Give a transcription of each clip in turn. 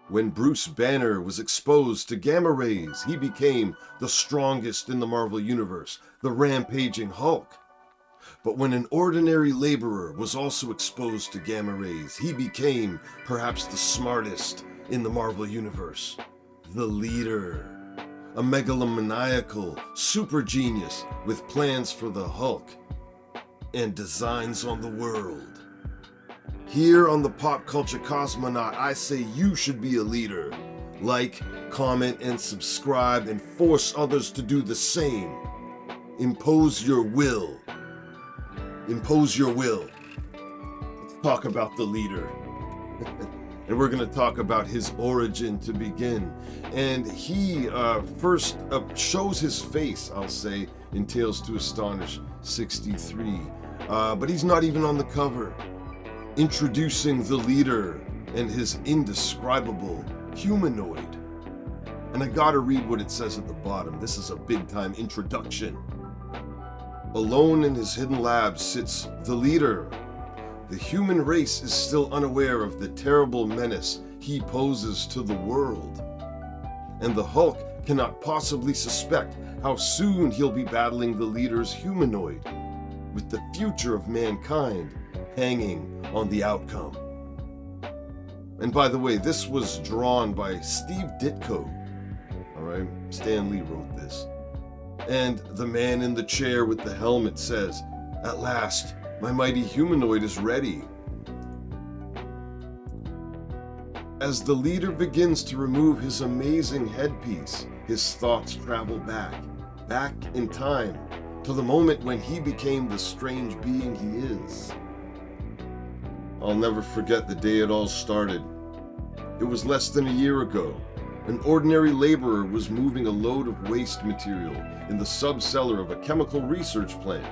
When Bruce Banner was exposed to gamma rays, he became the strongest in the Marvel Universe, the rampaging Hulk. But when an ordinary laborer was also exposed to gamma rays, he became perhaps the smartest in the Marvel Universe, the leader. A megalomaniacal super genius with plans for the Hulk and designs on the world. Here on the Pop Culture Cosmonaut, I say you should be a leader. Like, comment, and subscribe, and force others to do the same. Impose your will. Impose your will. Let's talk about the leader. And we're going to talk about his origin to begin. And he first shows his face, I'll say, in Tales to Astonish 63. But he's not even on the cover. Introducing the leader and his indescribable humanoid. And I gotta read what it says at the bottom. This is a big-time introduction. Alone in his hidden lab sits the leader. The human race is still unaware of the terrible menace he poses to the world. And the Hulk cannot possibly suspect how soon he'll be battling the leader's humanoid, with the future of mankind hanging on the outcome. And by the way, this was drawn by Steve Ditko. Alright, Stan Lee wrote this. And the man in the chair with the helmet says, "At last, my mighty humanoid is ready." As the leader begins to remove his amazing headpiece, his thoughts travel back in time, to the moment when he became the strange being he is. I'll never forget the day it all started. It was less than a year ago. An ordinary laborer was moving a load of waste material in the subcellar of a chemical research plant.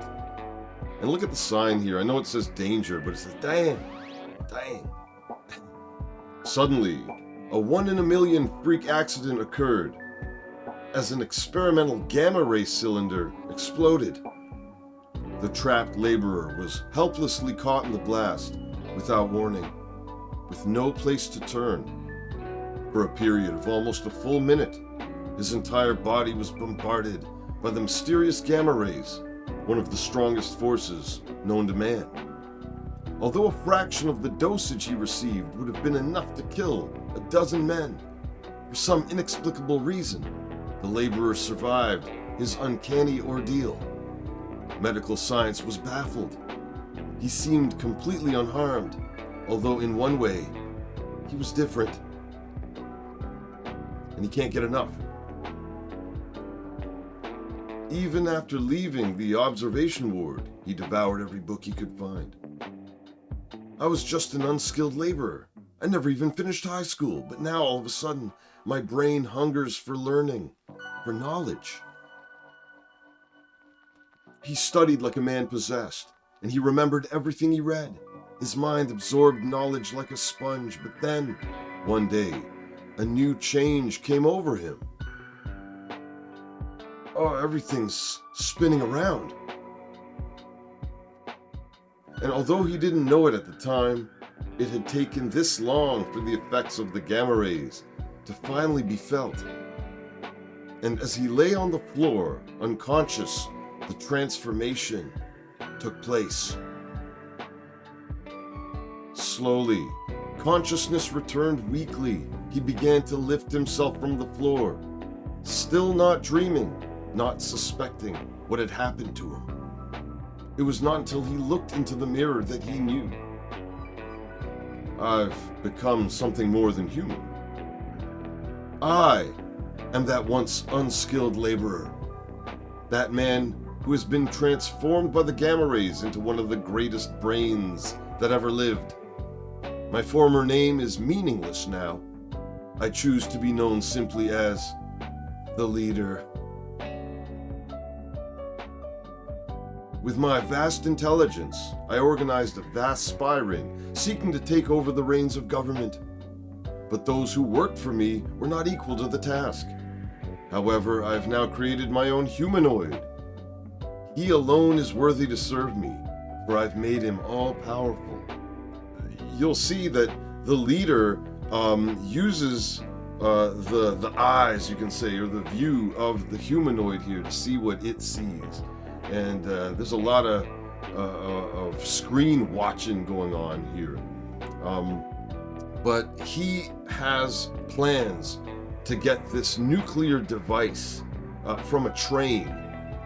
And look at the sign here. I know it says danger, but it says dang. Suddenly, a 1 in a million freak accident occurred as an experimental gamma ray cylinder exploded. The trapped laborer was helplessly caught in the blast without warning, with no place to turn. For a period of almost a full minute, his entire body was bombarded by the mysterious gamma rays, one of the strongest forces known to man. Although a fraction of the dosage he received would have been enough to kill a dozen men, for some inexplicable reason, the laborer survived his uncanny ordeal. Medical science was baffled. He seemed completely unharmed, although in one way, he was different. And he can't get enough. Even after leaving the observation ward, he devoured every book he could find. I was just an unskilled laborer. I never even finished high school, but now all of a sudden, my brain hungers for learning, for knowledge. He studied like a man possessed, and he remembered everything he read. His mind absorbed knowledge like a sponge, but then, one day, a new change came over him. Oh, everything's spinning around. And although he didn't know it at the time, it had taken this long for the effects of the gamma rays to finally be felt. And as he lay on the floor, unconscious, the transformation took place. Slowly, consciousness returned weakly. He began to lift himself from the floor, still not dreaming, not suspecting what had happened to him. It was not until he looked into the mirror that he knew. I've become something more than human. I am that once unskilled laborer, that man who has been transformed by the gamma rays into one of the greatest brains that ever lived. My former name is meaningless now. I choose to be known simply as the leader. With my vast intelligence, I organized a vast spy ring, seeking to take over the reins of government. But those who worked for me were not equal to the task. However, I have now created my own humanoid. He alone is worthy to serve me, for I've made him all-powerful. You'll see that the leader uses the eyes, you can say, or the view of the humanoid here to see what it sees. And there's a lot of screen watching going on here. But he has plans to get this nuclear device from a train.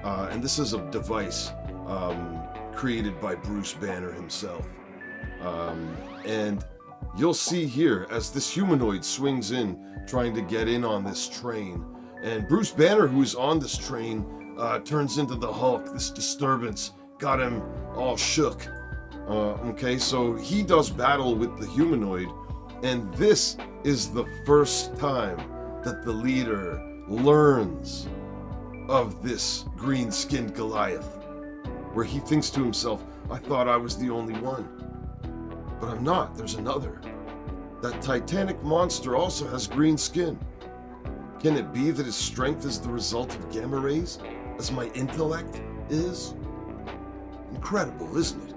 And this is a device created by Bruce Banner himself. And you'll see here as this humanoid swings in, trying to get in on this train. And Bruce Banner, who's on this train, turns into the Hulk. This disturbance got him all shook. Okay, so he does battle with the humanoid. And this is the first time that the leader learns of this green-skinned Goliath, where he thinks to himself, I thought I was the only one. But I'm not, there's another. That titanic monster also has green skin. Can it be that his strength is the result of gamma rays, as my intellect is? Incredible, isn't it?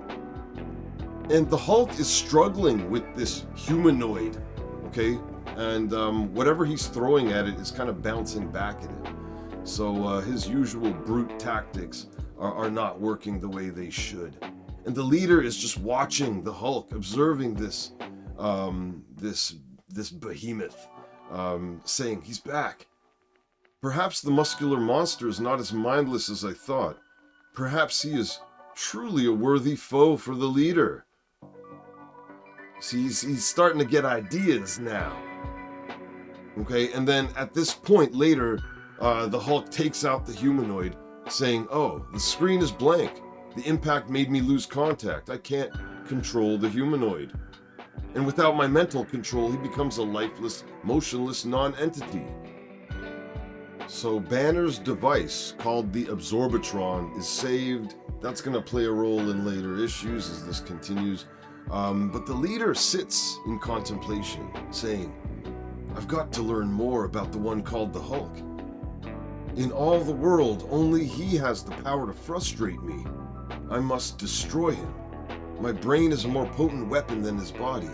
And the Hulk is struggling with this humanoid, okay? And whatever he's throwing at it is kind of bouncing back at him. So his usual brute tactics are not working the way they should. And the leader is just watching the Hulk, observing this this behemoth, saying, he's back. Perhaps the muscular monster is not as mindless as I thought. Perhaps he is truly a worthy foe for the leader. See, he's starting to get ideas now. Okay, and then at this point later, the Hulk takes out the humanoid, saying, oh, the screen is blank. The impact made me lose contact. I can't control the humanoid. And without my mental control, he becomes a lifeless, motionless non-entity. So Banner's device, called the Absorbatron, is saved. That's going to play a role in later issues as this continues. But the leader sits in contemplation, saying, I've got to learn more about the one called the Hulk. In all the world, only he has the power to frustrate me. I must destroy him. My brain is a more potent weapon than his body,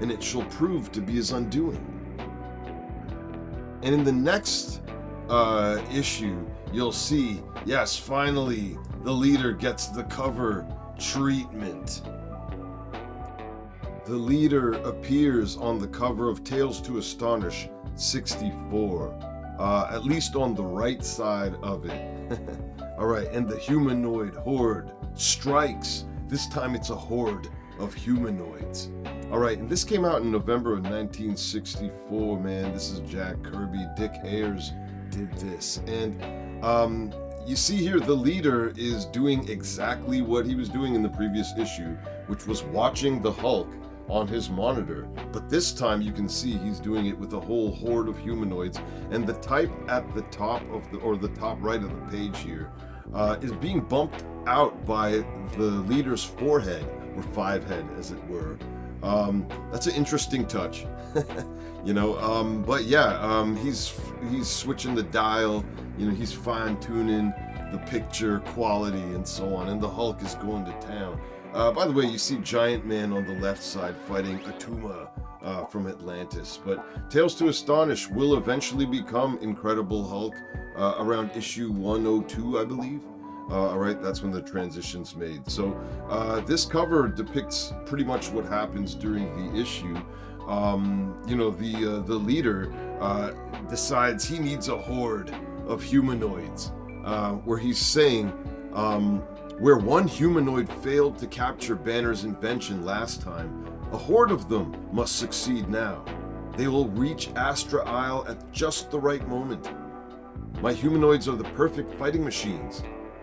and it shall prove to be his undoing. And in the next issue, you'll see, yes, finally, the leader gets the cover treatment. The leader appears on the cover of Tales to Astonish 64, at least on the right side of it. All right, and the humanoid horde strikes. This time it's a horde of humanoids. All right, and this came out in November of 1964, man. This is Jack Kirby. Dick Ayers did this. And you see here, the leader is doing exactly what he was doing in the previous issue, which was watching the Hulk on his monitor. But this time you can see he's doing it with a whole horde of humanoids. And the type at the top of the top right of the page here is being bumped out by the leader's forehead, or five head as it were. That's an interesting touch. You know, but yeah, he's switching the dial, you know, he's fine-tuning the picture quality and so on, and the Hulk is going to town. By the way, you see Giant Man on the left side fighting Atuma from Atlantis, but Tales to Astonish will eventually become Incredible Hulk around issue 102, I believe. Alright, that's when the transition's made. So this cover depicts pretty much what happens during the issue. You know, the leader decides he needs a horde of humanoids, where he's saying, where one humanoid failed to capture Banner's invention last time, a horde of them must succeed now. They will reach Astra Isle at just the right moment. My humanoids are the perfect fighting machines.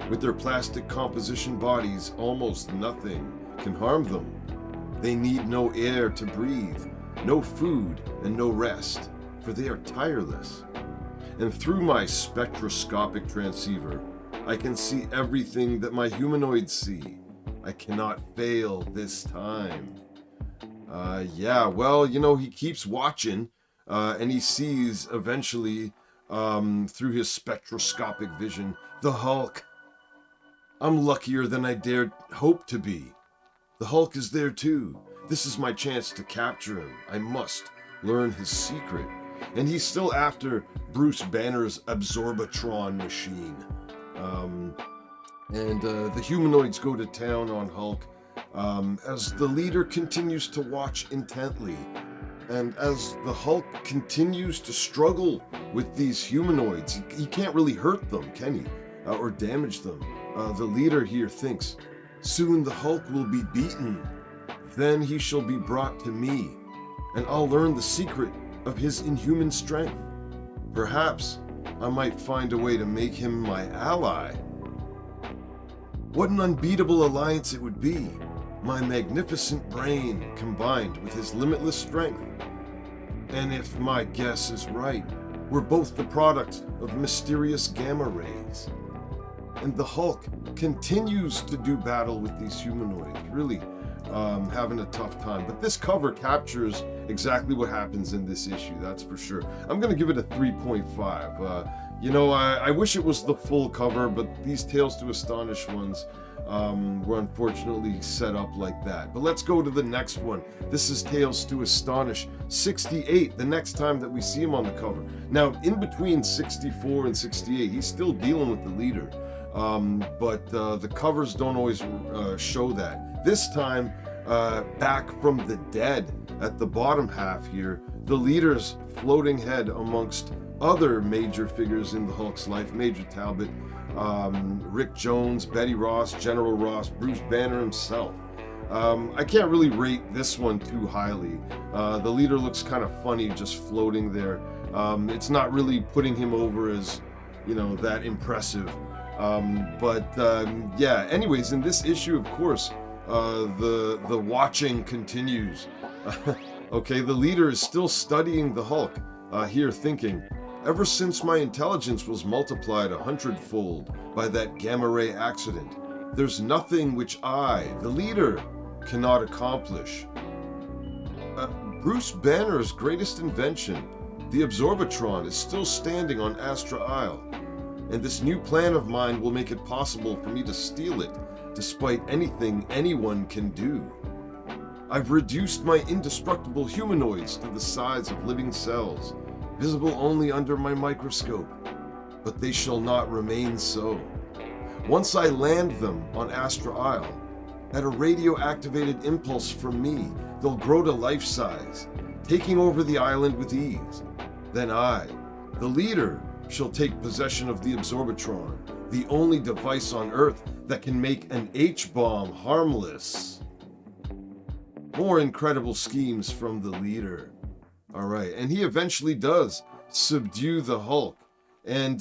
With their plastic composition bodies, almost nothing can harm them. They need no air to breathe, no food, and no rest, for they are tireless. And through my spectroscopic transceiver, I can see everything that my humanoids see. I cannot fail this time. Yeah, well, you know, he keeps watching, and he sees eventually, through his spectroscopic vision, the Hulk. I'm luckier than I dared hope to be. The Hulk is there too. This is my chance to capture him. I must learn his secret. And he's still after Bruce Banner's Absorbatron machine. The humanoids go to town on Hulk as the leader continues to watch intently. And as the Hulk continues to struggle with these humanoids, he can't really hurt them, can he? Or damage them. The leader here thinks, soon the Hulk will be beaten. Then he shall be brought to me, and I'll learn the secret of his inhuman strength. Perhaps I might find a way to make him my ally. What an unbeatable alliance it would be, my magnificent brain combined with his limitless strength. And if my guess is right, we're both the product of mysterious gamma rays. And the Hulk continues to do battle with these humanoids, really having a tough time. But this cover captures exactly what happens in this issue, that's for sure. I'm going to give it a 3.5. I wish it was the full cover, but these Tales to Astonish ones were unfortunately set up like that. But let's go to the next one. This is Tales to Astonish 68, the next time that we see him on the cover. Now, in between 64 and 68, he's still dealing with the leader. But the covers don't always show that. This time, back from the dead at the bottom half here, the leader's floating head amongst other major figures in the Hulk's life, Major Talbot, Rick Jones, Betty Ross, General Ross, Bruce Banner himself. I can't really rate this one too highly. The leader looks kind of funny just floating there. It's not really putting him over as, that impressive. Yeah, anyways, in this issue, of course, the watching continues. Okay, the leader is still studying the Hulk, here thinking, ever since my intelligence was multiplied 100-fold by that gamma ray accident, there's nothing which I, the leader, cannot accomplish. Bruce Banner's greatest invention, the Absorbatron, is still standing on Astra Isle, and this new plan of mine will make it possible for me to steal it, despite anything anyone can do. I've reduced my indestructible humanoids to the size of living cells, visible only under my microscope, but they shall not remain so. Once I land them on Astra Isle, at a radio-activated impulse from me, they'll grow to life size, taking over the island with ease. Then I, the leader, shall take possession of the Absorbatron, the only device on Earth that can make an H-bomb harmless. More incredible schemes from the leader. Alright, and he eventually does subdue the Hulk. And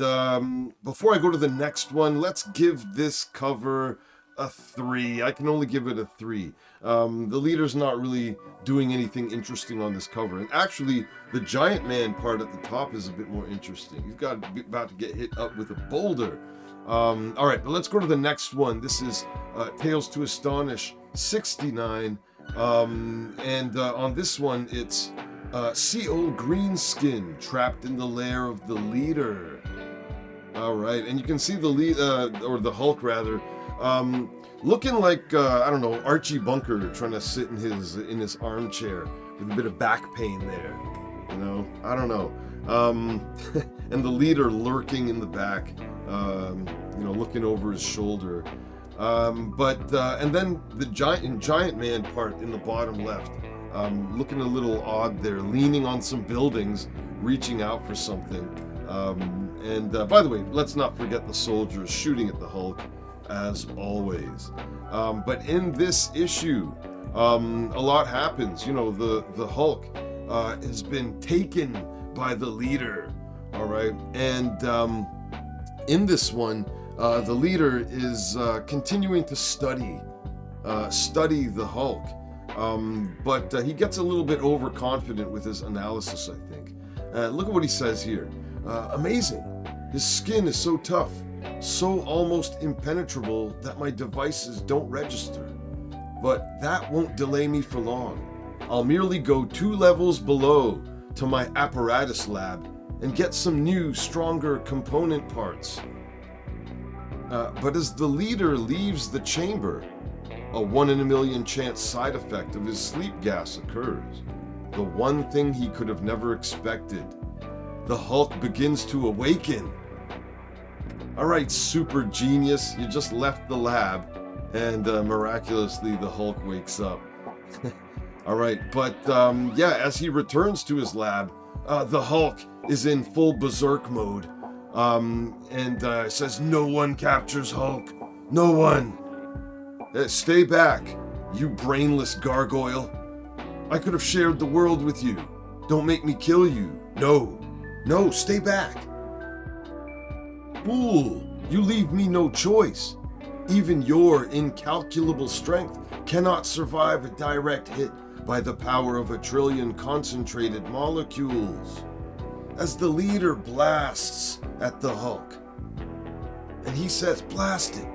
before I go to the next one, let's give this cover a 3. I can only give it a 3. The leader's not really doing anything interesting on this cover. And actually, the giant man part at the top is a bit more interesting. He's about to get hit up with a boulder. Alright, but let's go to the next one. This is Tales to Astonish 69. On this one, it's see old Greenskin trapped in the lair of the leader. Alright, and you can see the Hulk rather, looking like, I don't know, Archie Bunker trying to sit in his armchair with a bit of back pain there. I don't know. And the leader lurking in the back, looking over his shoulder. And then the giant man part in the bottom left, looking a little odd there, leaning on some buildings, reaching out for something. By the way, let's not forget the soldiers shooting at the Hulk, as always. But in this issue, a lot happens. The Hulk has been taken by the leader. All right, and in this one, the leader is continuing to study the Hulk, but he gets a little bit overconfident with his analysis, I think. Look at what he says here. Amazing. His skin is so tough, so almost impenetrable that my devices don't register. But that won't delay me for long. I'll merely go 2 levels below to my apparatus lab and get some new, stronger component parts. But as the leader leaves the chamber, a 1 in a million chance side effect of his sleep gas occurs. the one thing he could have never expected. The Hulk begins to awaken. Alright, super genius, you just left the lab, and miraculously the Hulk wakes up. Alright, but yeah, as he returns to his lab, the Hulk is in full berserk mode, and says, "No one captures Hulk. No one. Stay back, you brainless gargoyle. I could have shared the world with you. Don't make me kill you. No, stay back. Fool, you leave me no choice. Even your incalculable strength cannot survive a direct hit by the power of 1,000,000,000,000 concentrated molecules." As the leader blasts at the Hulk, and he says, "Blast it.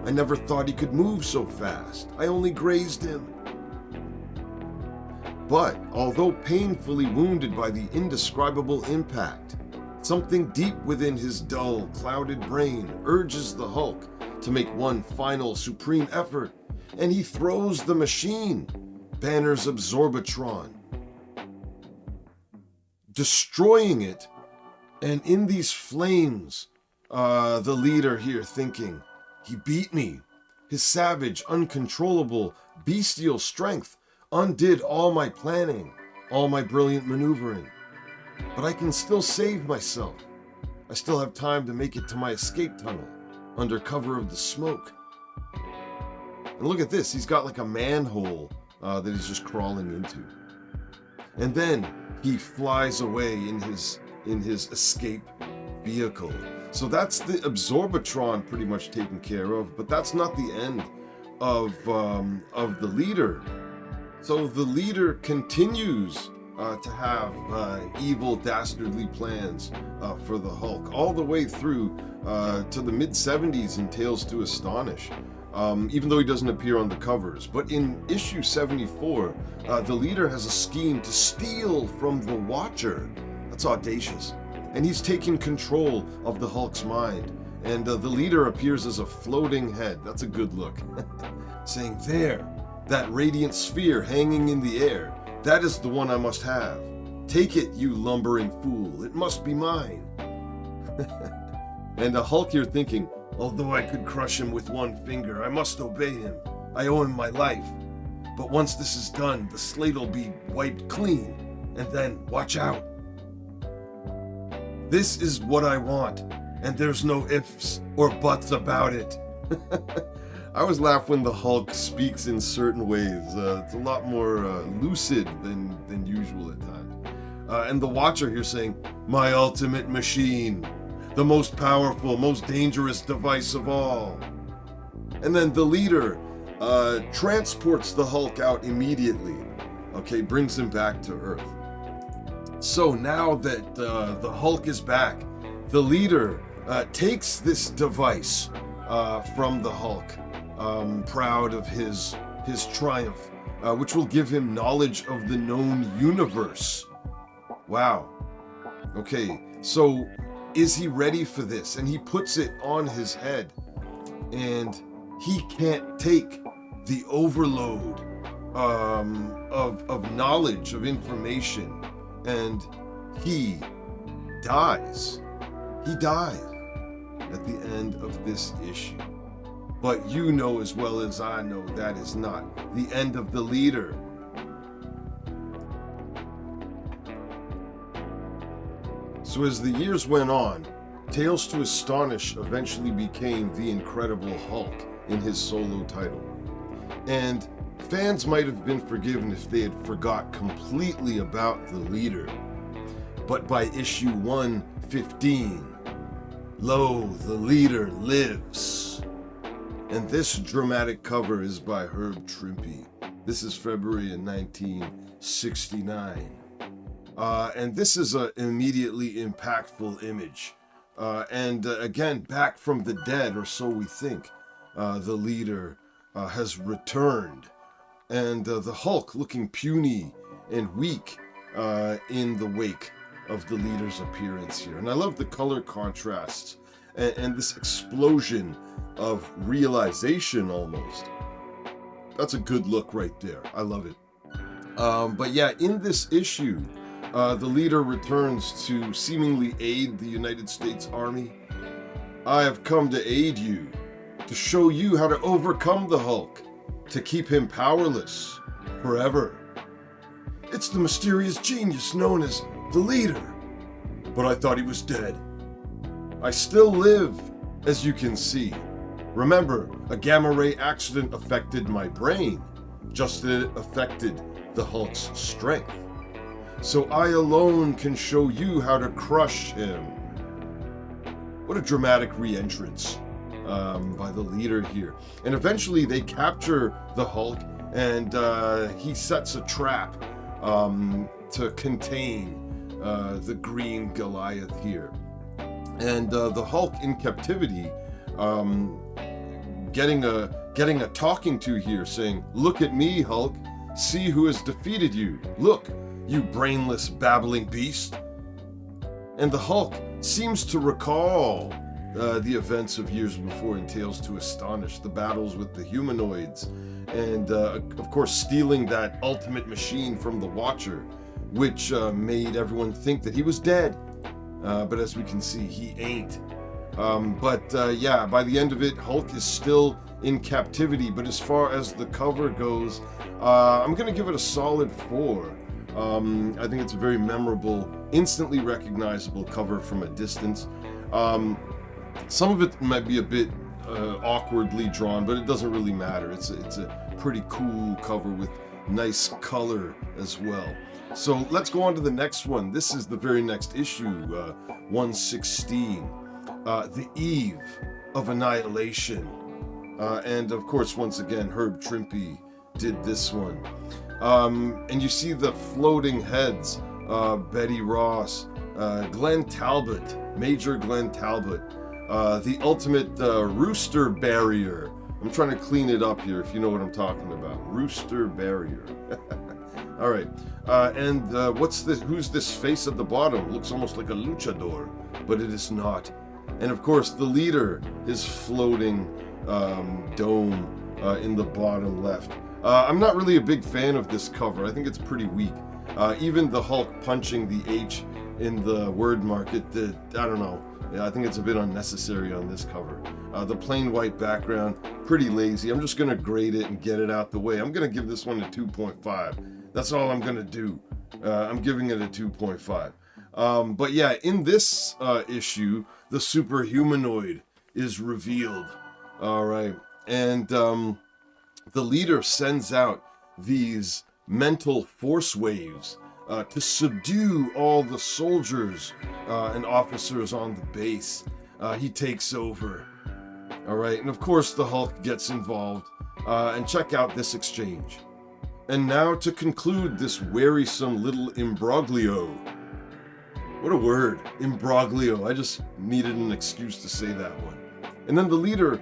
I never thought he could move so fast. I only grazed him." But, although painfully wounded by the indescribable impact, something deep within his dull, clouded brain urges the Hulk to make one final supreme effort, and he throws the machine, Banner's Absorbatron, destroying it. And in these flames, the leader here thinking, "He beat me. His savage, uncontrollable, bestial strength undid all my planning, all my brilliant maneuvering. But I can still save myself. I still have time to make it to my escape tunnel, under cover of the smoke." And look at this, he's got like a manhole that he's just crawling into. And then he flies away in his escape vehicle. So that's the Absorbatron pretty much taken care of, but that's not the end of the leader. So the leader continues to have evil, dastardly plans for the Hulk, all the way through to the mid-70s in Tales to Astonish, even though he doesn't appear on the covers. But in issue 74, the leader has a scheme to steal from the Watcher. That's audacious. And he's taken control of the Hulk's mind. And the leader appears as a floating head. That's a good look. Saying, "There, that radiant sphere hanging in the air, that is the one I must have. Take it, you lumbering fool. It must be mine." And the Hulk here thinking, "Although I could crush him with one finger, I must obey him. I owe him my life. But once this is done, the slate'll be wiped clean. And then, watch out. This is what I want, and there's no ifs or buts about it." I always laugh when the Hulk speaks in certain ways. It's a lot more lucid than usual at times. And the Watcher here saying, "My ultimate machine, the most powerful, most dangerous device of all." And then the leader transports the Hulk out immediately. Okay, brings him back to Earth. So now that the Hulk is back, the leader takes this device from the Hulk, proud of his triumph, which will give him knowledge of the known universe. Wow. Okay, so is he ready for this? And he puts it on his head, and he can't take the overload of knowledge, of information, and he dies. He dies at the end of this issue. But you know as well as I know that is not the end of the leader. So as the years went on, Tales to Astonish eventually became The Incredible Hulk in his solo title. And fans might have been forgiven if they had forgot completely about the leader. But by issue 115, lo, the leader lives. And this dramatic cover is by Herb Trimpe. This is February of 1969. And this is an immediately impactful image. Again, back from the dead, or so we think, the leader has returned. And the Hulk looking puny and weak in the wake of the leader's appearance here. And I love the color contrasts and this explosion of realization almost. That's a good look right there. I love it. But yeah, in this issue, the leader returns to seemingly aid the United States Army. I have come to aid you, to show you how to overcome the Hulk, to keep him powerless forever. It's the mysterious genius known as the leader. But I thought he was dead. I still live, as you can see. Remember, a gamma ray accident affected my brain, just as it affected the Hulk's strength. So I alone can show you how to crush him. What a dramatic re-entrance by the leader here. And eventually they capture the Hulk, and he sets a trap to contain the green Goliath here. And the Hulk in captivity, getting a talking to here, saying, "Look at me, Hulk. See who has defeated you. Look, you brainless, babbling beast." And the Hulk seems to recall the events of years before in Tales to Astonish, the battles with the humanoids, and of course stealing that ultimate machine from the Watcher, which made everyone think that he was dead. But as we can see, he ain't. Yeah, by the end of it, Hulk is still in captivity, but as far as the cover goes, I'm going to give it a solid 4. I think it's a very memorable, instantly recognizable cover from a distance. Some of it might be a bit awkwardly drawn, but it doesn't really matter. It's a pretty cool cover with nice color as well. So let's go on to the next one. This is the very next issue, 116, The Eve of Annihilation. And of course, once again, Herb Trimpe did this one. And you see the floating heads, Betty Ross, Glenn Talbot, Major Glenn Talbot, the ultimate rooster barrier. I'm trying to clean it up here if you know what I'm talking about. Rooster barrier. All right. And what's this? Who's this face at the bottom? Looks almost like a luchador, but it is not. And of course, the leader is floating dome in the bottom left. I'm not really a big fan of this cover. I think it's pretty weak. Even the Hulk punching the H in the word market, I don't know. Yeah, I think it's a bit unnecessary on this cover. The plain white background, pretty lazy. I'm just going to grade it and get it out the way. I'm going to give this one a 2.5. That's all I'm going to do. I'm giving it a 2.5. But yeah, in this issue, the super humanoid is revealed. All right. And the leader sends out these mental force waves to subdue all the soldiers and officers on the base. He takes over. All right. And of course, the Hulk gets involved. And check out this exchange. And now to conclude this wearisome little imbroglio. What a word, imbroglio. I just needed an excuse to say that one. And then the leader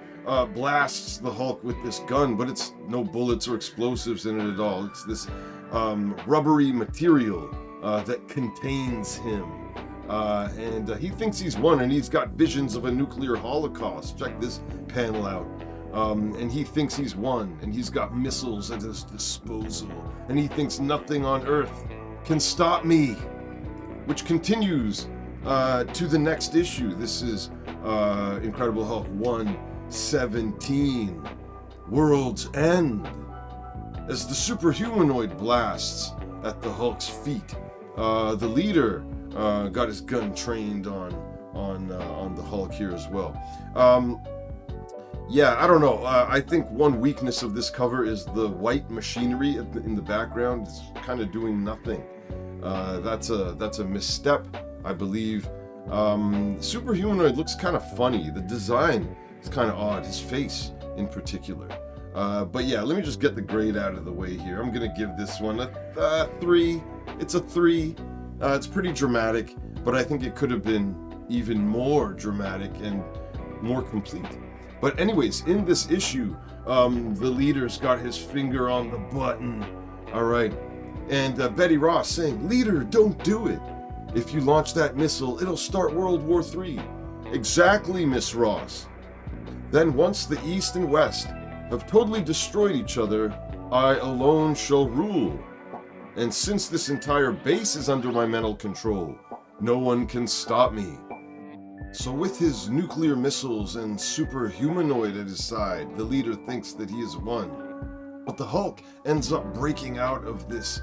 blasts the Hulk with this gun, but it's no bullets or explosives in it at all. It's this rubbery material that contains him. And he thinks he's won, and he's got visions of a nuclear holocaust. Check this panel out. And he thinks he's won, and he's got missiles at his disposal, and he thinks nothing on Earth can stop me, which continues to the next issue. This is Incredible Hulk 117, World's End, as the superhumanoid blasts at the Hulk's feet. The leader got his gun trained on the Hulk here as well. Yeah, I don't know. I think one weakness of this cover is the white machinery in the background. It's kind of doing nothing. That's a misstep, I believe. Superhumanoid looks kind of funny. The design is kind of odd. His face, in particular. But yeah, let me just get the grade out of the way here. I'm gonna give this one a 3. It's a 3. It's pretty dramatic, but I think it could have been even more dramatic and more complete. But anyways, in this issue, the leader's got his finger on the button. All right. And Betty Ross saying, "Leader, don't do it. If you launch that missile, it'll start World War III. Exactly, Miss Ross. Then once the East and West have totally destroyed each other, I alone shall rule." And since this entire base is under my mental control, no one can stop me. So with his nuclear missiles and super humanoid at his side, the leader thinks that he has won. But the Hulk ends up breaking out of this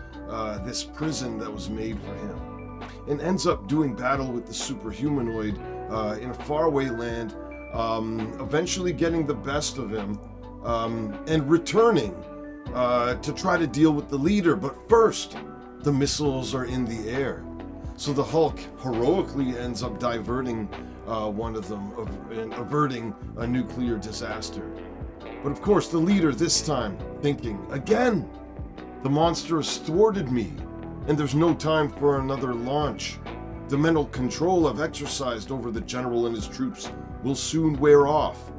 prison that was made for him, and ends up doing battle with the super humanoid in a faraway land, eventually getting the best of him, and returning to try to deal with the leader. But first, the missiles are in the air. So the Hulk heroically ends up diverting one of them and averting a nuclear disaster. But of course, the leader this time thinking, again, the monster has thwarted me, and there's no time for another launch. The mental control I've exercised over the general and his troops will soon wear off.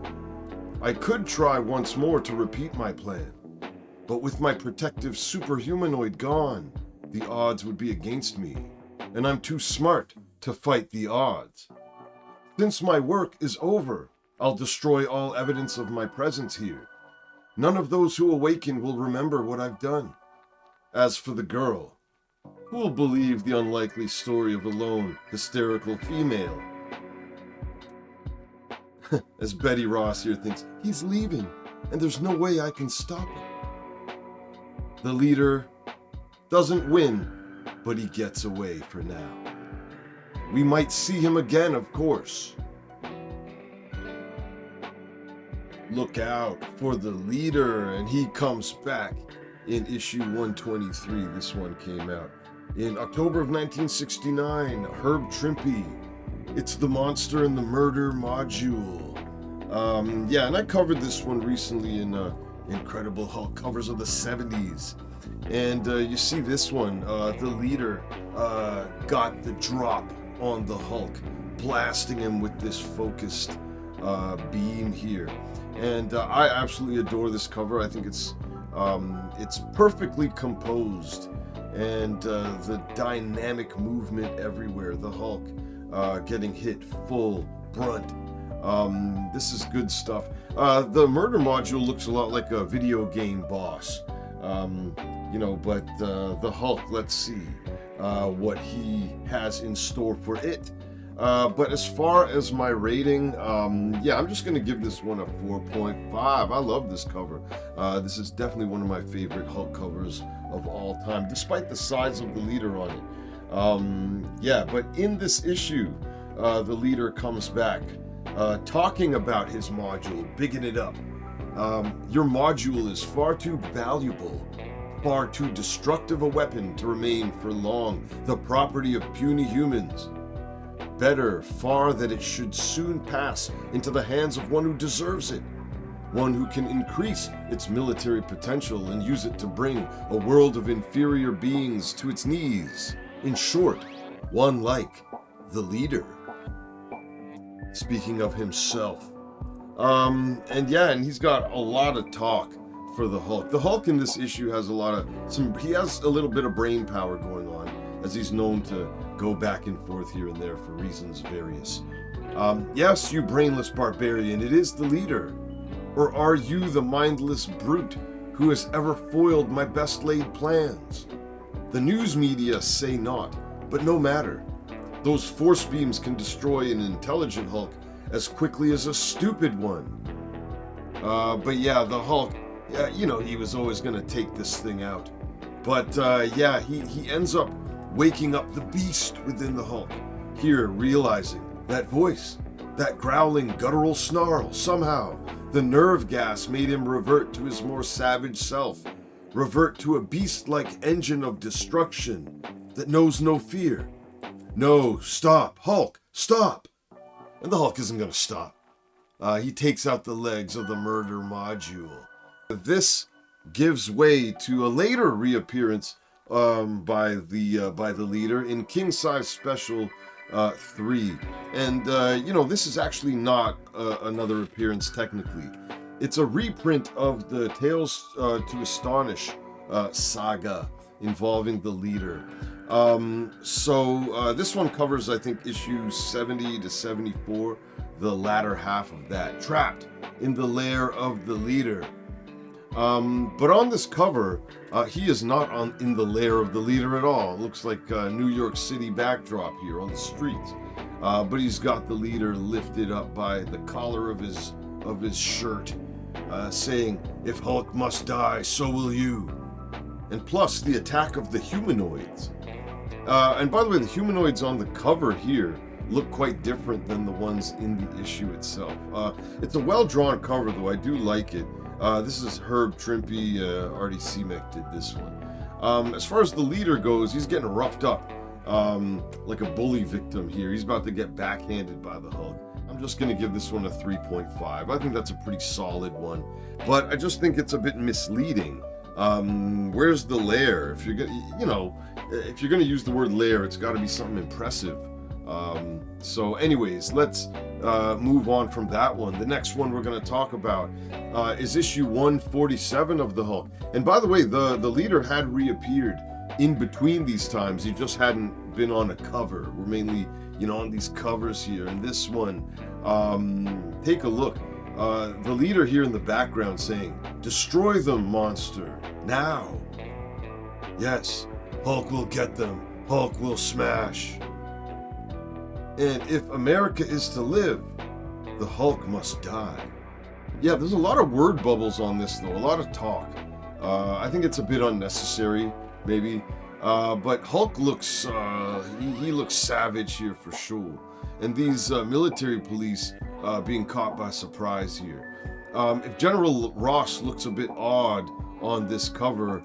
I could try once more to repeat my plan, but with my protective superhumanoid gone, the odds would be against me, and I'm too smart to fight the odds. Since my work is over, I'll destroy all evidence of my presence here. None of those who awaken will remember what I've done. As for the girl, who will believe the unlikely story of a lone, hysterical female? As Betty Ross here thinks, he's leaving, and there's no way I can stop him. The leader doesn't win, but he gets away for now. We might see him again, of course. Look out for the leader, and he comes back in issue 123. This one came out in October of 1969. Herb Trimpe. It's the Monster and the Murder module. Yeah, and I covered this one recently in Incredible Hulk covers of the 70s. And you see this one, the leader got the drop on the Hulk, blasting him with this focused beam here. And I absolutely adore this cover. I think it's perfectly composed, and the dynamic movement everywhere. The Hulk getting hit full brunt. This is good stuff. The murder module looks a lot like a video game boss, but the Hulk, let's see what he has in store for it. But as far as my rating, I'm just going to give this one a 4.5. I love this cover. This is definitely one of my favorite Hulk covers of all time, despite the size of the leader on it. But in this issue, the leader comes back talking about his module, bigging it up. Your module is far too valuable, far too destructive a weapon to remain for long the property of puny humans. Better far that it should soon pass into the hands of one who deserves it, one who can increase its military potential and use it to bring a world of inferior beings to its knees. In short, one like the leader. Speaking of himself. And he's got a lot of talk for the Hulk. The Hulk in this issue has he has a little bit of brain power going on, as he's known to go back and forth here and there for reasons various. Yes, you brainless barbarian, it is the leader. Or are you the mindless brute who has ever foiled my best laid plans? The news media say not, but no matter. Those force beams can destroy an intelligent Hulk as quickly as a stupid one. The Hulk, he was always going to take this thing out. But he ends up waking up the beast within the Hulk. Here, realizing that voice, that growling guttural snarl, somehow the nerve gas made him revert to his more savage self, revert to a beast-like engine of destruction that knows no fear. No, stop, Hulk, stop! And the Hulk isn't going to stop. He takes out the legs of the murder module. This gives way to a later reappearance by the leader in King Size Special 3. And, this is actually not another appearance technically. It's a reprint of the Tales to Astonish saga involving the leader. This one covers, I think, issues 70 to 74, the latter half of that. Trapped in the lair of the leader. But on this cover, he is not in the lair of the leader at all. It looks like a New York City backdrop here on the streets. But he's got the leader lifted up by the collar of his shirt, saying, "If Hulk must die, so will you." And plus the attack of the humanoids. And by the way, the humanoids on the cover here look quite different than the ones in the issue itself. It's a well-drawn cover, though. I do like it. This is Herb Trimpe, Artie Simek did this one. As far as the leader goes, he's getting roughed up like a bully victim here. He's about to get backhanded by the Hulk. I'm just going to give this one a 3.5. I think that's a pretty solid one, but I just think it's a bit misleading. Where's the lair? If you're gonna use the word lair, it's got to be something impressive. So anyways, let's move on from that one. The next one we're going to talk about is issue 147 of the Hulk. And by the way, the leader had reappeared in between these times. He just hadn't been on a cover. We're mainly, on these covers here. And this one, take a look. The leader here in the background saying, "Destroy them, monster, now." Yes, Hulk will get them. Hulk will smash. And if America is to live, the Hulk must die. Yeah, there's a lot of word bubbles on this, though. A lot of talk. I think it's a bit unnecessary, maybe. But Hulk looks, he looks savage here for sure. And these military police being caught by surprise here. If General Ross looks a bit odd on this cover,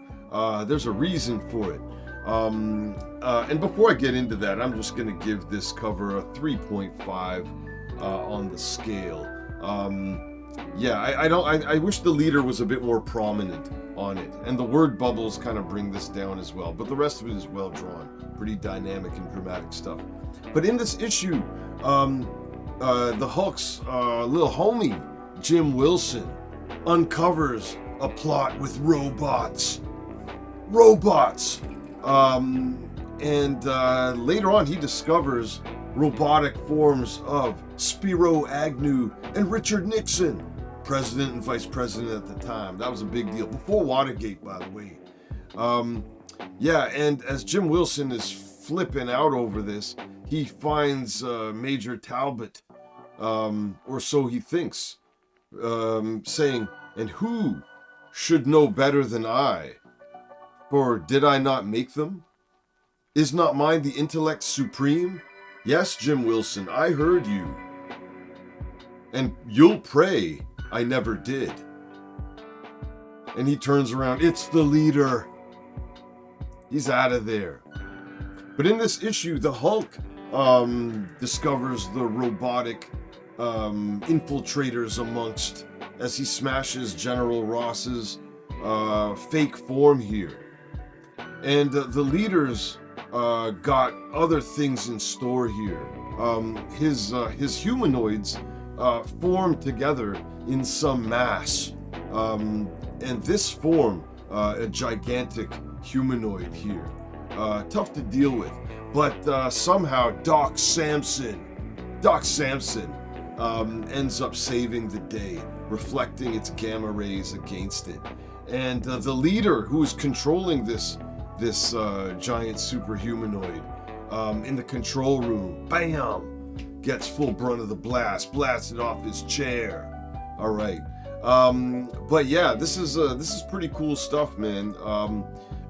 there's a reason for it. And before I get into that, I'm just going to give this cover a 3.5 on the scale. I wish the leader was a bit more prominent on it, and the word bubbles kind of bring this down as well, but the rest of it is well drawn, pretty dynamic and dramatic stuff. But in this issue, the Hulk's little homie, Jim Wilson, uncovers a plot with robots. And later on, he discovers robotic forms of Spiro Agnew and Richard Nixon, president and vice president at the time. That was a big deal. Before Watergate, by the way. And as Jim Wilson is flipping out over this, he finds Major Talbot, or so he thinks, saying, "And who should know better than I? For did I not make them? Is not mine the intellect supreme? Yes, Jim Wilson, I heard you. And you'll pray I never did." And he turns around. It's the leader. He's out of there. But in this issue, the Hulk discovers the robotic infiltrators amongst, as he smashes General Ross's fake form here. And the leaders got other things in store here. His humanoids form together in some mass. And this form, a gigantic humanoid here. Tough to deal with. But somehow Doc Samson ends up saving the day, reflecting its gamma rays against it. And the leader who is controlling this giant superhumanoid in the control room, bam, gets full brunt of the blast, blasted off his chair. All right, but yeah, this is pretty cool stuff, man.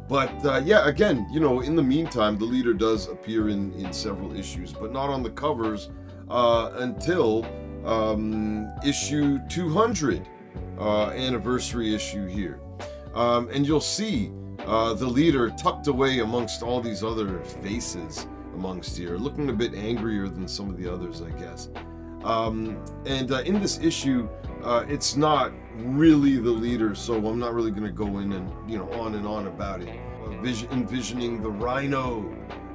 Again, in the meantime, the leader does appear in several issues, but not on the covers until issue 200, anniversary issue here, and you'll see the leader tucked away amongst all these other faces amongst here, looking a bit angrier than some of the others, I guess. In this issue, it's not really the leader, so I'm not really going to go in and on and on about it. Envisioning the Rhino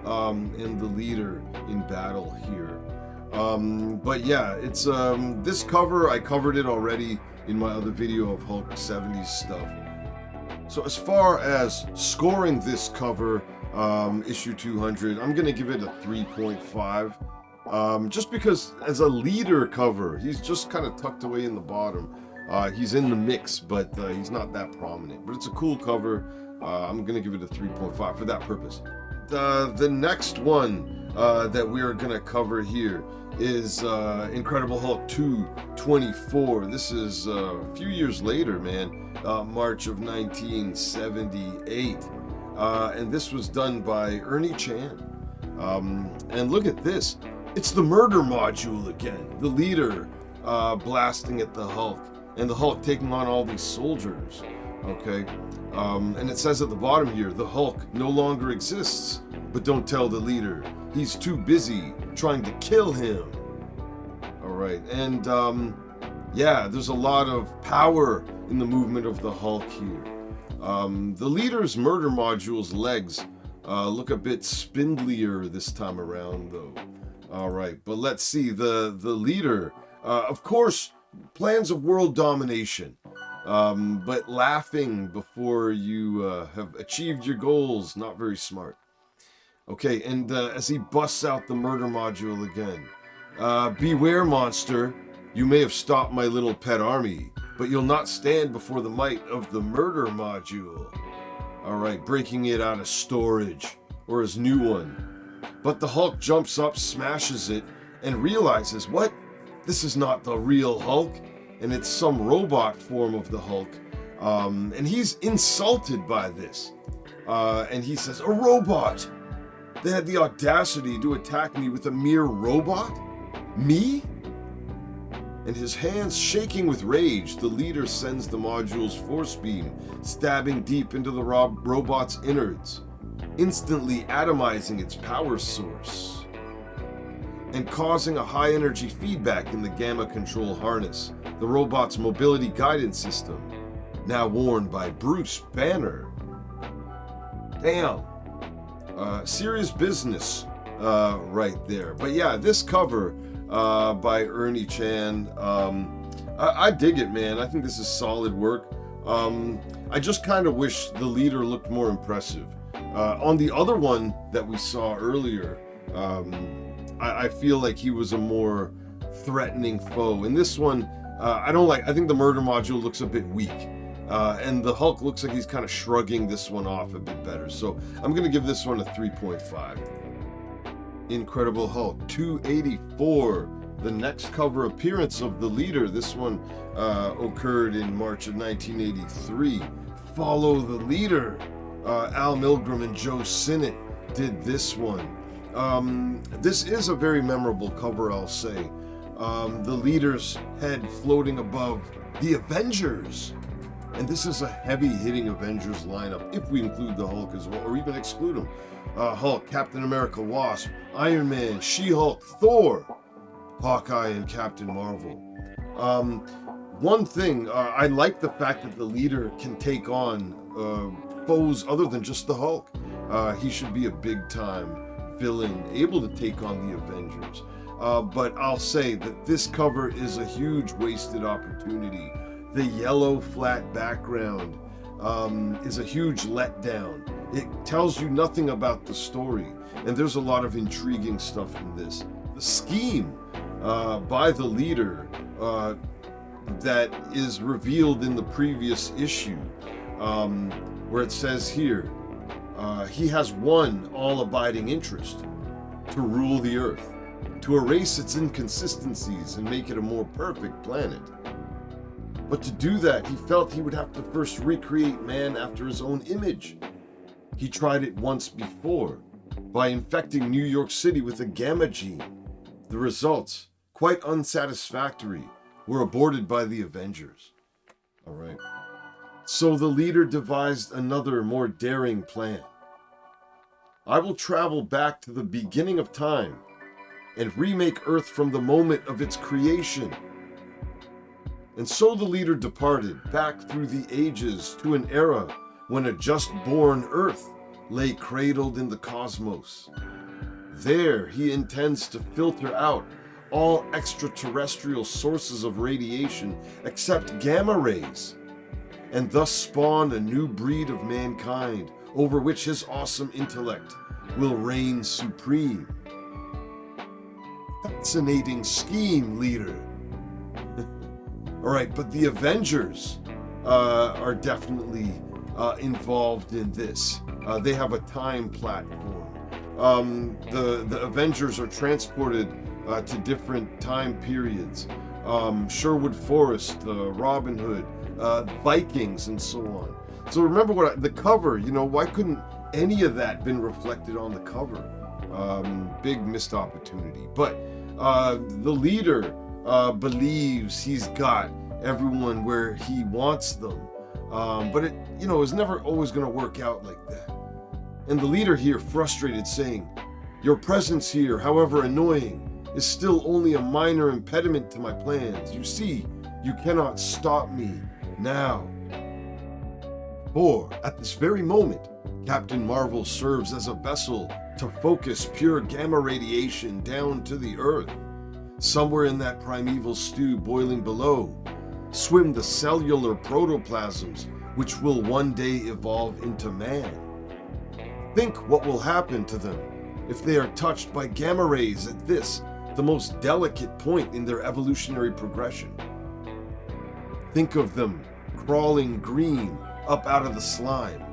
and the leader in battle here. But yeah, it's this cover, I covered it already in my other video of Hulk 70s stuff. So as far as scoring this cover, issue 200, I'm gonna give it a 3.5. Just because as a leader cover, he's just kind of tucked away in the bottom. He's in the mix, but he's not that prominent. But it's a cool cover. I'm going to give it a 3.5 for that purpose. The next one that we are going to cover here is Incredible Hulk 224. This is a few years later, man. March of 1978. And this was done by Ernie Chan. And look at this. It's the murder module again. The leader blasting at the Hulk. And the Hulk taking on all these soldiers. Okay. And it says at the bottom here, the Hulk no longer exists. But don't tell the leader. He's too busy trying to kill him. Alright. And yeah, there's a lot of power in the movement of the Hulk here. The leader's murder module's legs look a bit spindlier this time around, though. All right, but let's see. The leader, of course, plans of world domination, but laughing before you have achieved your goals, not very smart. Okay, and as he busts out the murder module again, beware, monster. You may have stopped my little pet army, but you'll not stand before the might of the murder module. Alright, breaking it out of storage, or his new one. But the Hulk jumps up, smashes it, and realizes, what? This is not the real Hulk, and it's some robot form of the Hulk. And he's insulted by this. And he says, a robot! They had the audacity to attack me with a mere robot? Me? And his hands shaking with rage, the leader sends the module's force beam, stabbing deep into the robot's innards, instantly atomizing its power source, and causing a high-energy feedback in the gamma control harness, the robot's mobility guidance system, now worn by Bruce Banner. Damn. Serious business right there. But yeah, this cover by Ernie Chan. I dig it, man. I think this is solid work. I just kind of wish the leader looked more impressive. On the other one that we saw earlier, I feel like he was a more threatening foe. In this one, I think the murder module looks a bit weak. And the Hulk looks like he's kind of shrugging this one off a bit better. So I'm going to give this one a 3.5. Incredible Hulk 284, the next cover appearance of the leader. This one occurred in March of 1983. Follow the Leader. Al Milgrom and Joe Sinnott did this one. This is a very memorable cover, I'll say. The leader's head floating above the Avengers. And this is a heavy-hitting Avengers lineup, if we include the Hulk as well, or even exclude him. Hulk, Captain America, Wasp, Iron Man, She-Hulk, Thor, Hawkeye, and Captain Marvel. One thing, I like the fact that the leader can take on foes other than just the Hulk. He should be a big-time villain, able to take on the Avengers. But I'll say that this cover is a huge wasted opportunity. The yellow flat background is a huge letdown. It tells you nothing about the story, and there's a lot of intriguing stuff in this. The scheme by the leader that is revealed in the previous issue, where it says here, he has one all-abiding interest: to rule the Earth, to erase its inconsistencies and make it a more perfect planet. But to do that, he felt he would have to first recreate man after his own image. He tried it once before, by infecting New York City with a gamma gene. The results, quite unsatisfactory, were aborted by the Avengers. Alright. So the leader devised another, more daring plan. I will travel back to the beginning of time and remake Earth from the moment of its creation. And so the leader departed back through the ages to an era when a just-born Earth lay cradled in the cosmos. There he intends to filter out all extraterrestrial sources of radiation except gamma rays, and thus spawn a new breed of mankind over which his awesome intellect will reign supreme. Fascinating scheme, leader. All right, but the Avengers are definitely involved in this. They have a time platform. The Avengers are transported to different time periods. Sherwood Forest, Robin Hood, Vikings, and so on. So remember the cover, why couldn't any of that been reflected on the cover? Big missed opportunity. But the leader believes he's got everyone where he wants them. But it, is never always going to work out like that. And the leader here, frustrated, saying, "Your presence here, however annoying, is still only a minor impediment to my plans. You see, you cannot stop me now." For, at this very moment, Captain Marvel serves as a vessel to focus pure gamma radiation down to the Earth. Somewhere in that primeval stew boiling below, swim the cellular protoplasms which will one day evolve into man. Think what will happen to them if they are touched by gamma rays at this, the most delicate point in their evolutionary progression. Think of them crawling green up out of the slime.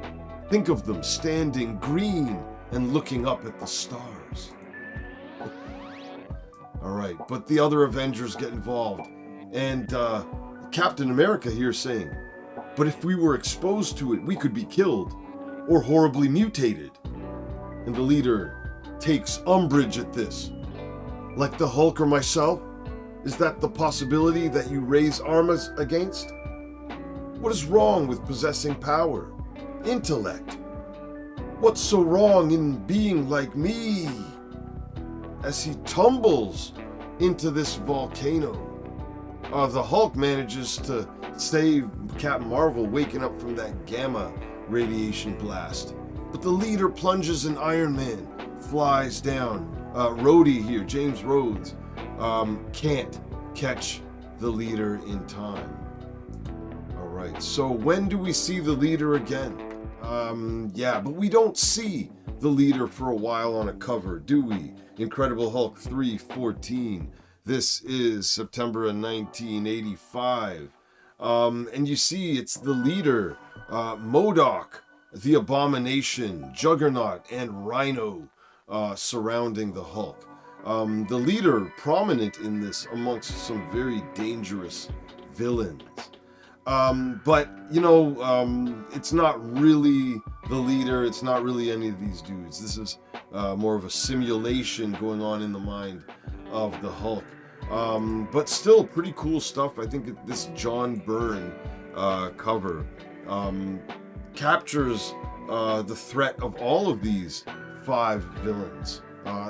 Think of them standing green and looking up at the stars. Alright, but the other Avengers get involved, and Captain America here saying, "But if we were exposed to it, we could be killed, or horribly mutated." And the leader takes umbrage at this. "Like the Hulk or myself? Is that the possibility that you raise arms against? What is wrong with possessing power, intellect? What's so wrong in being like me?" As he tumbles into this volcano, the Hulk manages to save Captain Marvel, waking up from that gamma radiation blast. But the leader plunges and Iron Man flies down. Rhodey here, James Rhodes, can't catch the leader in time. Alright, so when do we see the leader again? But we don't see the leader for a while on a cover, do we? Incredible Hulk 314. This is September of 1985. And you see it's the leader, MODOK, the Abomination, Juggernaut, and Rhino surrounding the Hulk. The leader prominent in this amongst some very dangerous villains. But it's not really the leader, it's not really any of these dudes. This is more of a simulation going on in the mind of the Hulk. But still pretty cool stuff. I think this John Byrne cover captures the threat of all of these 5 villains.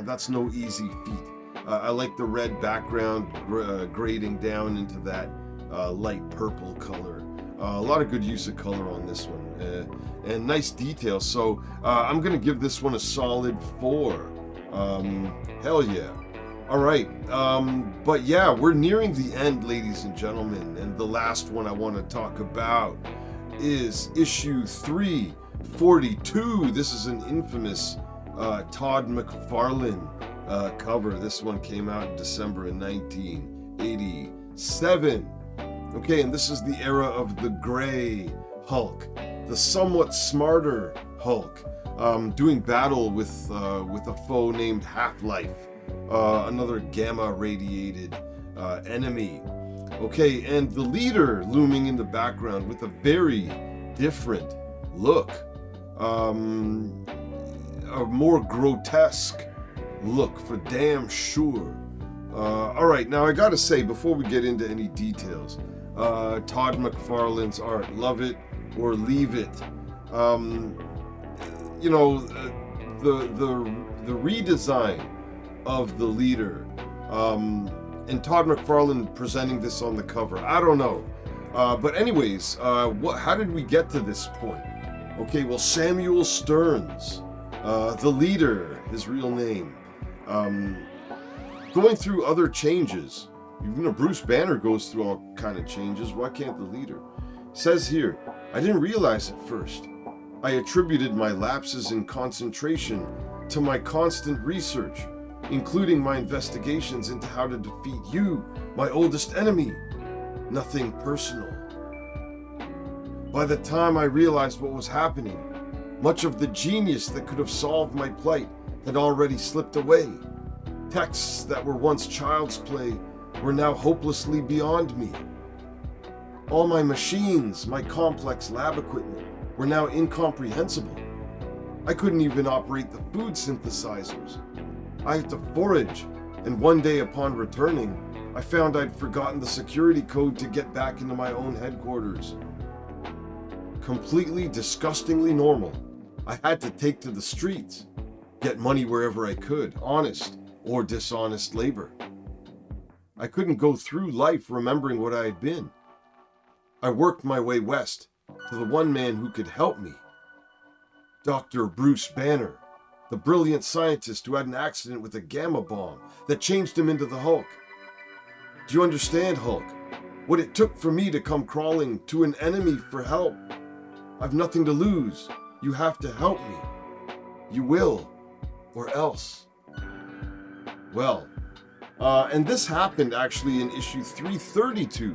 That's no easy feat. I like the red background grading down into that light purple color. A lot of good use of color on this one, and nice detail. So I'm gonna give this one a solid 4. Hell yeah. All right, but yeah, we're nearing the end, ladies and gentlemen, and the last one I want to talk about is issue 342. This is an infamous Todd McFarlane cover. This one came out in December of 1987. Okay, and this is the era of the gray Hulk, the somewhat smarter Hulk, doing battle with a foe named Half-Life. Another gamma radiated enemy. Okay, and the leader looming in the background with a very different look, a more grotesque look for damn sure. All right, now I gotta say before we get into any details, Todd McFarlane's art, love it or leave it. The redesign of the leader, and Todd McFarlane presenting this on the cover. I don't know, but anyways, how did we get to this point? Okay, well, Samuel Stearns, the leader, his real name, going through other changes. Bruce Banner goes through all kind of changes. Why can't the leader? Says here, "I didn't realize at first. I attributed my lapses in concentration to my constant research, including my investigations into how to defeat you, my oldest enemy. nothing personal. By the time I realized what was happening, much of the genius that could have solved my plight had already slipped away. Texts that were once child's play were now hopelessly beyond me. All my machines, my complex lab equipment, were now incomprehensible. I couldn't even operate the food synthesizers. I had to forage, and one day upon returning, I found I'd forgotten the security code to get back into my own headquarters. Completely disgustingly normal, I had to take to the streets, get money wherever I could, honest or dishonest labor. I couldn't go through life remembering what I had been. I worked my way west to the one man who could help me. Dr. Bruce Banner, the brilliant scientist who had an accident with a gamma bomb that changed him into the Hulk. Do you understand, Hulk? What it took for me to come crawling to an enemy for help? I've nothing to lose. You have to help me. You will, or else. Well, and this happened actually in issue 332,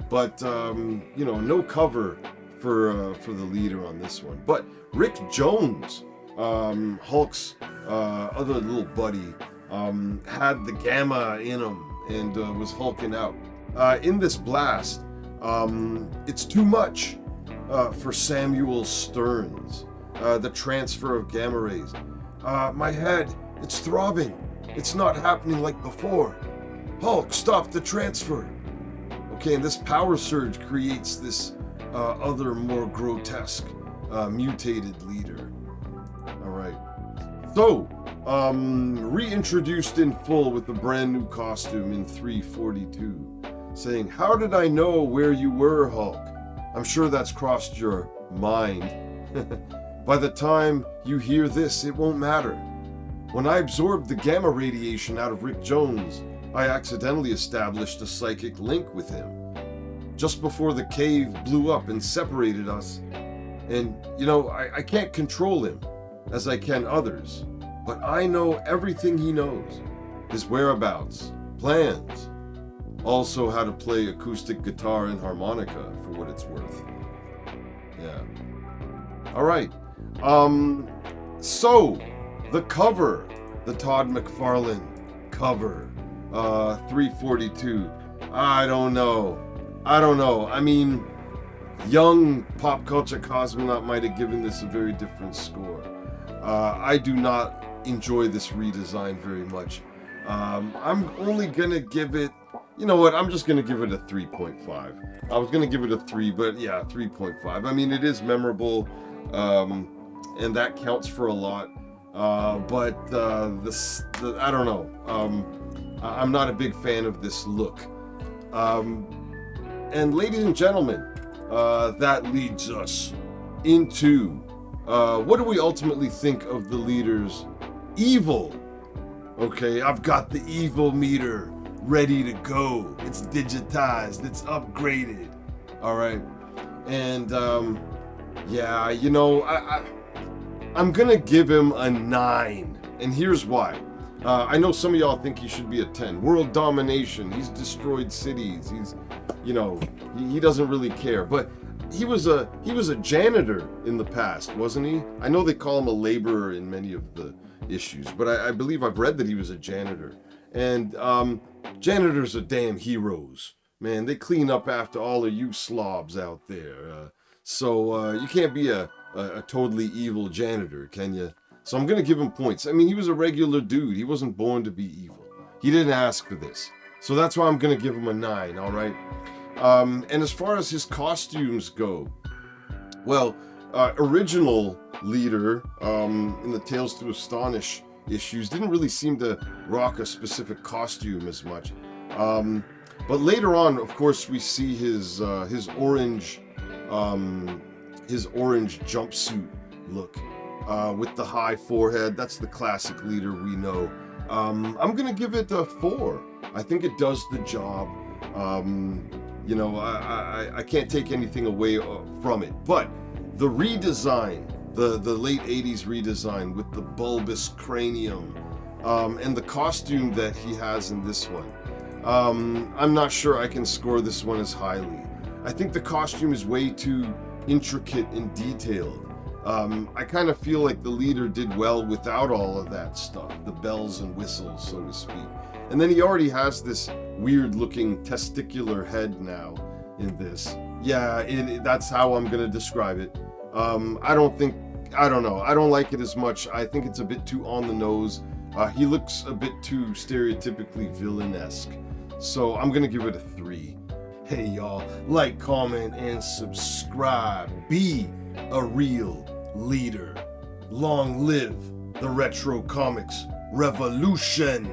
but no cover for the leader on this one. But Rick Jones, Hulk's other little buddy, had the gamma in him and was hulking out. In this blast, it's too much for Samuel Stearns. The transfer of gamma rays. My head, it's throbbing. It's not happening like before. Hulk, stop the transfer. Okay, and this power surge creates this other more grotesque mutated leader. All right. So, reintroduced in full with a brand new costume in 342, saying, "How did I know where you were, Hulk? I'm sure that's crossed your mind. By the time you hear this, it won't matter. When I absorbed the gamma radiation out of Rick Jones, I accidentally established a psychic link with him. Just before the cave blew up and separated us. And, I can't control him, as I can others, but I know everything he knows. His whereabouts, plans, also how to play acoustic guitar and harmonica, for what it's worth." Yeah. All right. So, the cover, the Todd McFarlane cover, 342. I don't know. I mean, young pop culture cosmonaut might have given this a very different score. I do not enjoy this redesign very much. I'm only gonna give it, you know what, I'm just gonna give it a 3.5. I was gonna give it a 3, but yeah, 3.5. I mean, it is memorable, and that counts for a lot. But I don't know. I'm not a big fan of this look. And ladies and gentlemen, that leads us into what do we ultimately think of the leader's evil? Okay, I've got the evil meter ready to go. It's digitized, it's upgraded. All right. And yeah, I'm gonna give him a 9, and here's why. I know some of y'all think he should be a 10. World domination, he's destroyed cities, he's, he doesn't really care. But he was a janitor in the past, wasn't he? I know they call him a laborer in many of the issues, but I believe I've read that he was a janitor. And janitors are damn heroes, man. They clean up after all of you slobs out there. So you can't be a totally evil janitor, can you? So I'm gonna give him points. I mean, he was a regular dude. He wasn't born to be evil. He didn't ask for this. So that's why I'm gonna give him a 9, all right? And as far as his costumes go, well, original leader in the Tales to Astonish issues didn't really seem to rock a specific costume as much. But later on, of course, we see his orange jumpsuit look with the high forehead. That's the classic leader we know. I'm gonna give it a 4. I think it does the job. I can't take anything away from it. But the redesign, the late 80s redesign with the bulbous cranium, and the costume that he has in this one, I'm not sure I can score this one as highly. I think the costume is way too intricate and detailed. I kind of feel like the leader did well without all of that stuff, the bells and whistles, so to speak. And then he already has this weird-looking testicular head now in this. Yeah, that's how I'm gonna describe it. I don't know. I don't like it as much. I think it's a bit too on the nose. He looks a bit too stereotypically villainesque. So I'm gonna give it a 3. Hey y'all, like, comment, and subscribe. Be a real leader. Long live the retro comics revolution.